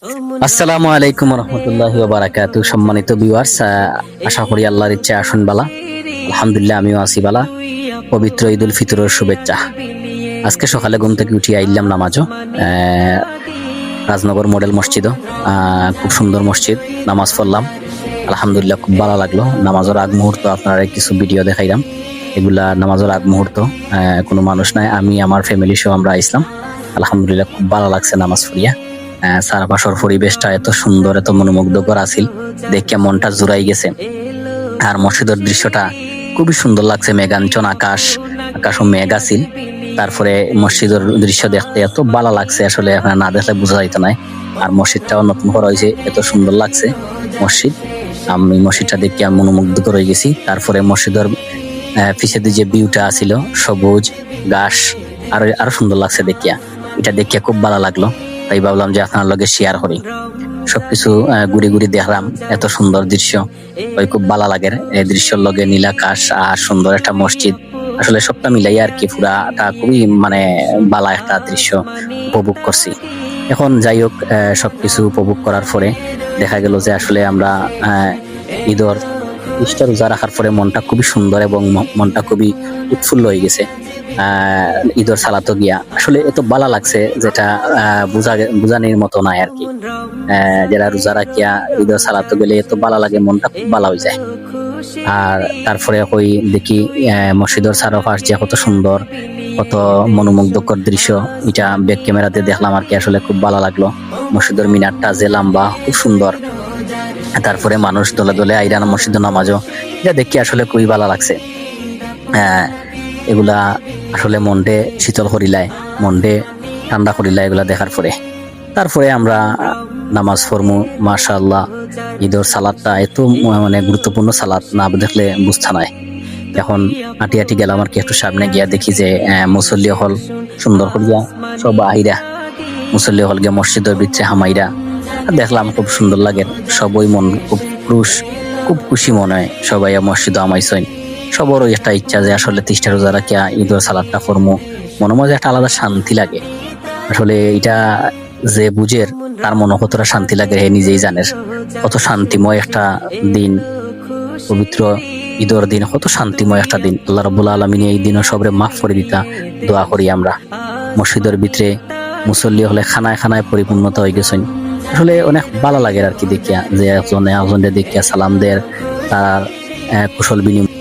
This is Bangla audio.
আসসালামু আলাইকুম রহমতুল্লাহি ওয়া বারাকাতুহু। সম্মানিত ভিউয়ার্স, আশা করি আল্লাহর ইচ্ছা আসুন বালা। আলহামদুলিল্লাহ আমিও আছি বালা। পবিত্র ঈদুল ফিতরের শুভেচ্ছা। আজকে সকালে ঘুম থেকে উঠে আইলাম নামাজও, রাজনগর মডেল মসজিদও। খুব সুন্দর মসজিদ, নামাজ পড়লাম। আলহামদুলিল্লাহ খুব ভালো লাগলো। নামাজের আগ মুহূর্ত আপনারা কিছু ভিডিও দেখাইলাম। এগুলা নামাজের আগ মুহূর্ত, কোনো মানুষ নাই, আমি আমার ফ্যামিলি সহ আমরা আইসলাম। আলহামদুলিল্লাহ খুব ভালো লাগছে নামাজ পড়িয়া। চারপাশের পরিবেশটা এত সুন্দর, এত মনোমুগ্ধকর আছিল, দেখে মনটা জুড়াই গেছে। আর মসজিদের দৃশ্যটা খুবই সুন্দর লাগছে, মেঘাঞ্চন আকাশ, আকাশও মেঘ আছিল। তারপরে মসজিদের দৃশ্য দেখতে এত ভালো লাগছে, আসলে আপনারা না দেখলে বোঝা যাইত না। আর মসজিদটাও নতুন করা হয়েছে, এত সুন্দর লাগছে মসজিদ। আমি মসজিদটা দেখে মনোমুগ্ধকর হয়ে গেছি। তারপরে মসজিদের পিছে যে ভিউটা আছিল, সবুজ ঘাস, আরো সুন্দর লাগছে দেখিয়া। এটা দেখিয়া খুব ভালো লাগলো, তাই ভাবলাম যে আপনার লগে শেয়ার করি। সবকিছু ঘুরি ঘুরি দেখলাম, এত সুন্দর দৃশ্য, ওই খুব ভালো লাগে। এই দৃশ্যের লগে নীল আকাশ আর সুন্দর একটা মসজিদ, আসলে সবটা মিলাই আর কি পুরাটা খুবই মানে ভালো একটা দৃশ্য উপভোগ করছি। এখন যাই হোক, সবকিছু উপভোগ করার পরে দেখা গেল যে আসলে আমরা ঈদর ইফতার রোজা রাখার পরে মনটা খুবই সুন্দর এবং মনটা খুবই উৎফুল্ল হয়ে গেছে। ঈদর সালাতো গিয়া আসলে এত ভালো লাগছে, যেটা বুঝানির মতো নাই আর কি। যারা রোজা রাখিয়া ঈদর সালাতো গেলে এত ভালো লাগে, মনটা খুব ভালো হয়ে যায়। আর তারপরে ওই দেখি মসজিদের চারপাশ যে কত সুন্দর, কত মনোমুগ্ধকর দৃশ্য, এটা ব্যাক ক্যামেরাতে দেখলাম আর কি। আসলে খুব ভালো লাগলো। মসজিদের মিনারটা যে লম্বা, খুব সুন্দর। তারপরে মানুষ দলে দলে আইরান মসজিদের নামাজও, এটা দেখি আসলে খুবই ভালো লাগছে। এগুলা আসলে মনটে শীতল করিলায়, মনটে ঠান্ডা করিলায় এগুলা দেখার পরে। তারপরে আমরা নামাজ পড়মু। মাশাআল্লাহ, ঈদের সালাদটা এত মানে গুরুত্বপূর্ণ সালাদ, না দেখলে বুঝতে নাই। এখন হাঁটি হাঁটি গেলাম আর কি, একটু সামনে গিয়া দেখি যে মুসল্লি হল সুন্দর করিয়া সব আহিরা, মুসল্লি হল গিয়া মসজিদের ভিতরে হামাইরা দেখলাম, খুব সুন্দর লাগে। সবই মন খুব খুশি মনে হয়, সবাই মসজিদে আমাইছেন। সবারও একটা ইচ্ছা যে আসলে 30টা রোজা রাখিয়া ঈদের সালাদটা করবো, মনে মধ্যে একটা আলাদা শান্তি লাগে। আসলে এটা যে বুঝের, তার মনে কতটা শান্তি লাগে হে নিজেই জানে। কত শান্তিময় একটা দিন, পবিত্র ঈদের দিন, কত শান্তিময় একটা দিন। আল্লাহ রাব্বুল আলামিন এই দিনও সবরে মাফ করে দিতা দোয়া করি আমরা। মসজিদের ভিতরে মুসল্লি হলে খানায় খানায় পরিপূর্ণতা হয়ে গেছেন। আসলে অনেক ভালো লাগে আর কি দেখিয়া, যে একজনে দেখিয়া সালাম দের, তার কুশল বিনিময়।